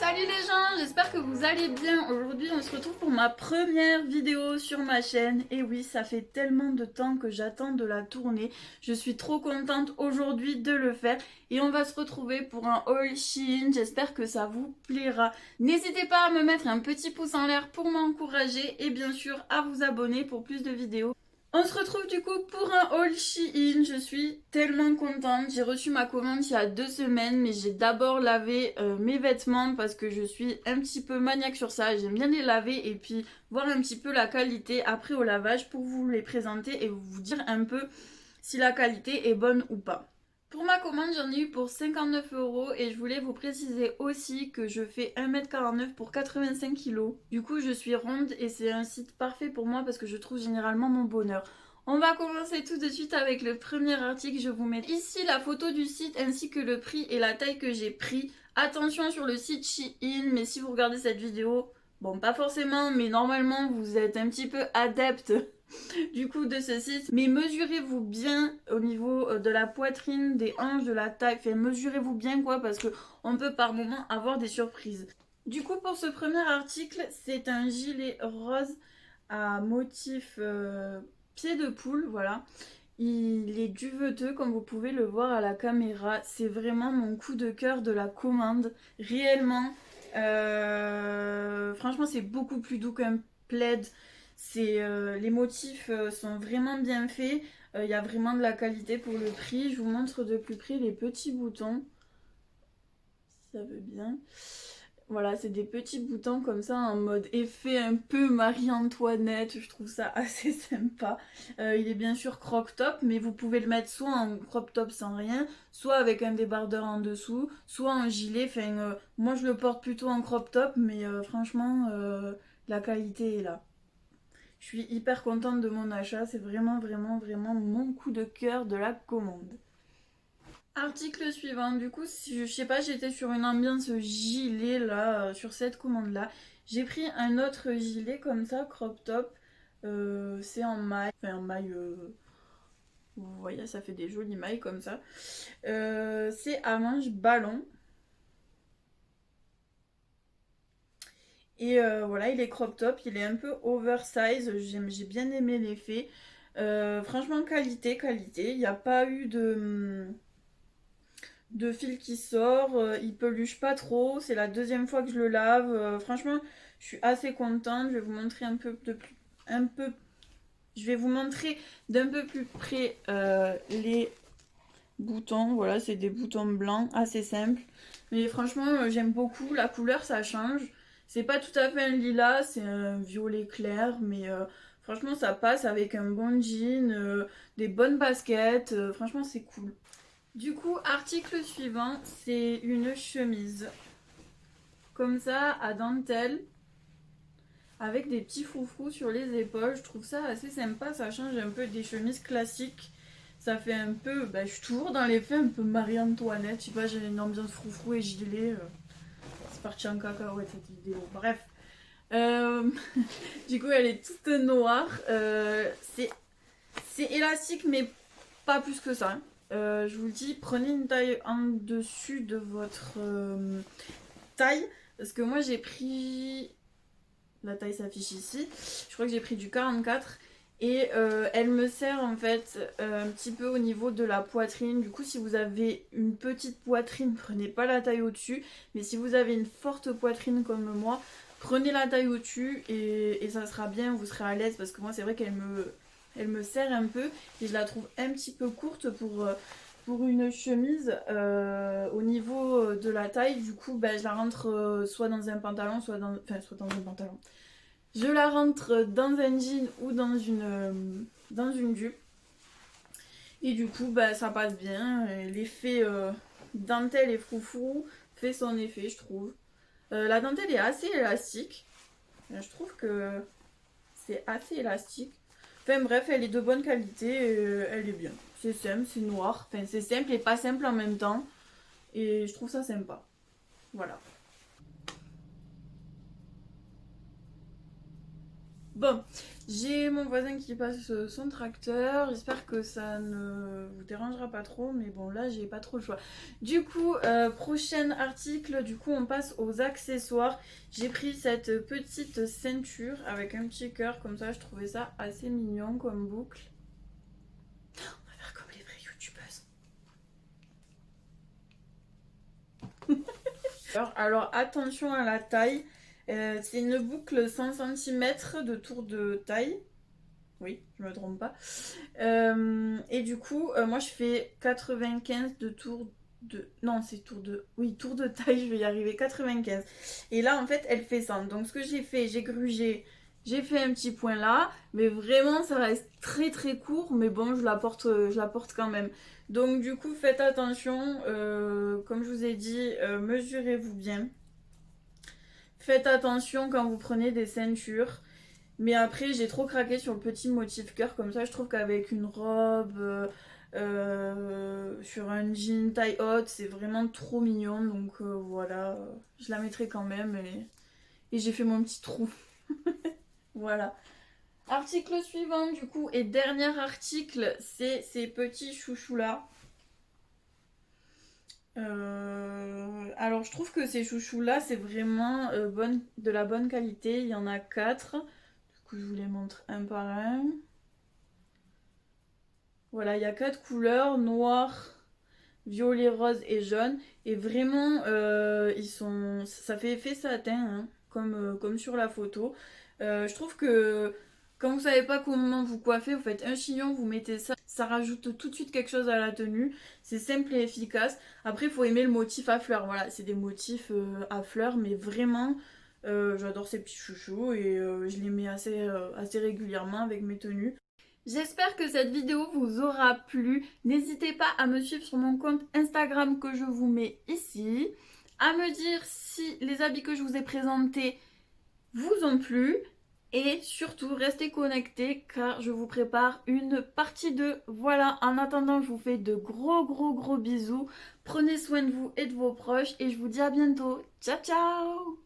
Salut les gens, j'espère que vous allez bien. Aujourd'hui on se retrouve pour ma première vidéo sur ma chaîne. Et oui, ça fait tellement de temps que j'attends de la tourner. Je suis trop contente aujourd'hui de le faire. Et on va se retrouver pour un haul Shein. J'espère que ça vous plaira. N'hésitez pas à me mettre un petit pouce en l'air pour m'encourager. Et bien sûr à vous abonner pour plus de vidéos. On se retrouve du coup pour un haul Shein. Je suis tellement contente. J'ai reçu ma commande il y a 2 semaines, mais j'ai d'abord lavé mes vêtements parce que je suis un petit peu maniaque sur ça. J'aime bien les laver et puis voir un petit peu la qualité après au lavage pour vous les présenter et vous dire un peu si la qualité est bonne ou pas. Pour ma commande, j'en ai eu pour 59 € et je voulais vous préciser aussi que je fais 1m49 pour 85 kg. Du coup, je suis ronde et c'est un site parfait pour moi parce que je trouve généralement mon bonheur. On va commencer tout de suite avec le premier article. Je vous mets ici la photo du site ainsi que le prix et la taille que j'ai pris. Attention sur le site Shein, mais si vous regardez cette vidéo, bon, pas forcément, mais normalement vous êtes un petit peu adepte du coup de ce site, mais mesurez-vous bien au niveau de la poitrine, des hanches, de la taille, enfin mesurez-vous bien quoi parce que on peut par moment avoir des surprises. Du coup pour ce premier article, c'est un gilet rose à motif pied de poule, voilà. Il est duveteux comme vous pouvez le voir à la caméra, c'est vraiment mon coup de cœur de la commande, réellement. Franchement c'est beaucoup plus doux qu'un plaid. Les motifs sont vraiment bien faits. Il y a vraiment de la qualité pour le prix. Je vous montre de plus près les petits boutons. Si ça veut bien. Voilà, c'est des petits boutons comme ça en mode effet un peu Marie-Antoinette. Je trouve ça assez sympa. Il est bien sûr crop top, mais vous pouvez le mettre soit en crop top sans rien, soit avec un débardeur en dessous, soit en gilet. Enfin, moi je le porte plutôt en crop top, mais franchement, la qualité est là. Je suis hyper contente de mon achat, c'est vraiment vraiment vraiment mon coup de cœur de la commande. Article suivant, du coup, si je sais pas, j'étais sur une ambiance gilet là, sur cette commande là. J'ai pris un autre gilet comme ça, crop top. C'est en maille, enfin en maille, vous voyez, ça fait des jolies mailles comme ça. C'est à manches ballon. Et voilà, il est crop top, il est un peu oversize, j'ai bien aimé l'effet. Franchement, qualité, qualité. Il n'y a pas eu de fil qui sort, il peluche pas trop. C'est la deuxième fois que je le lave. Franchement, je suis assez contente. Je vais vous montrer un peu de plus, un peu, je vais vous montrer d'un peu plus près les boutons. Voilà, c'est des boutons blancs, assez simples. Mais franchement, j'aime beaucoup. La couleur, ça change. C'est pas tout à fait un lilas, c'est un violet clair, mais franchement, ça passe avec un bon jean, des bonnes baskets. Franchement, c'est cool. Du coup, article suivant, c'est une chemise. Comme ça, à dentelle, avec des petits froufrous sur les épaules. Je trouve ça assez sympa, ça change un peu des chemises classiques. Ça fait un peu, je suis toujours dans les faits, un peu Marie-Antoinette. Je sais pas, j'ai une ambiance froufrou et gilet. C'est parti en cacahuète cette vidéo. Bref. Euh, du coup, elle est toute noire. C'est élastique, mais pas plus que ça. Je vous le dis, prenez une taille en dessus de votre taille. Parce que moi, j'ai pris. La taille s'affiche ici. Je crois que j'ai pris du 44. Et elle me sert en fait un petit peu au niveau de la poitrine. Du coup, si vous avez une petite poitrine, prenez pas la taille au-dessus. Mais si vous avez une forte poitrine comme moi, prenez la taille au-dessus et ça sera bien, vous serez à l'aise. Parce que moi, c'est vrai elle me serre un peu et je la trouve un petit peu courte pour une chemise au niveau de la taille. Du coup, je la rentre soit dans un pantalon, soit dans un pantalon. Je la rentre dans un jean ou dans une jupe. Et du coup, ça passe bien. L'effet dentelle et froufrou fait son effet, je trouve. La dentelle est assez élastique. Je trouve que c'est assez élastique. Enfin bref, elle est de bonne qualité. Elle est bien. C'est simple, c'est noir. Enfin, c'est simple et pas simple en même temps. Et je trouve ça sympa. Voilà. Bon, j'ai mon voisin qui passe son tracteur. J'espère que ça ne vous dérangera pas trop. Mais bon, là, j'ai pas trop le choix. Du coup, prochain article. Du coup, on passe aux accessoires. J'ai pris cette petite ceinture avec un petit cœur. Comme ça, je trouvais ça assez mignon comme boucle. On va faire comme les vraies youtubeuses. Alors, attention à la taille. C'est une boucle 100 cm de tour de taille. Oui, je me trompe pas. Et du coup, moi je fais 95 de tour de... Non, c'est tour de... Oui, tour de taille, je vais y arriver, 95. Et là, en fait, elle fait 100. Donc ce que j'ai fait, j'ai grugé, j'ai fait un petit point là. Mais vraiment, ça reste très très court. Mais bon, je la porte quand même. Donc du coup, faites attention. Comme je vous ai dit, mesurez-vous bien. Faites attention quand vous prenez des ceintures. Mais après, j'ai trop craqué sur le petit motif cœur. Comme ça, je trouve qu'avec une robe, sur un jean taille haute, c'est vraiment trop mignon. Donc voilà, je la mettrai quand même. Et j'ai fait mon petit trou. Voilà. Article suivant, du coup, et dernier article, c'est ces petits chouchous-là. Alors je trouve que ces chouchous là c'est vraiment de la bonne qualité. Il y en a 4. Du coup je vous les montre un par un. Voilà, il y a 4 couleurs, noir, violet, rose et jaune. Et vraiment ça fait effet satin, hein, comme sur la photo. Je trouve que quand vous savez pas comment vous coiffer, vous faites un chignon, vous mettez ça. Ça rajoute tout de suite quelque chose à la tenue. C'est simple et efficace. Après, il faut aimer le motif à fleurs. Voilà, c'est des motifs à fleurs, mais vraiment, j'adore ces petits chouchous et je les mets assez régulièrement avec mes tenues. J'espère que cette vidéo vous aura plu. N'hésitez pas à me suivre sur mon compte Instagram que je vous mets ici. À me dire si les habits que je vous ai présentés vous ont plu. Et surtout, restez connectés car je vous prépare une partie 2. Voilà, en attendant, je vous fais de gros bisous. Prenez soin de vous et de vos proches et je vous dis à bientôt. Ciao ciao!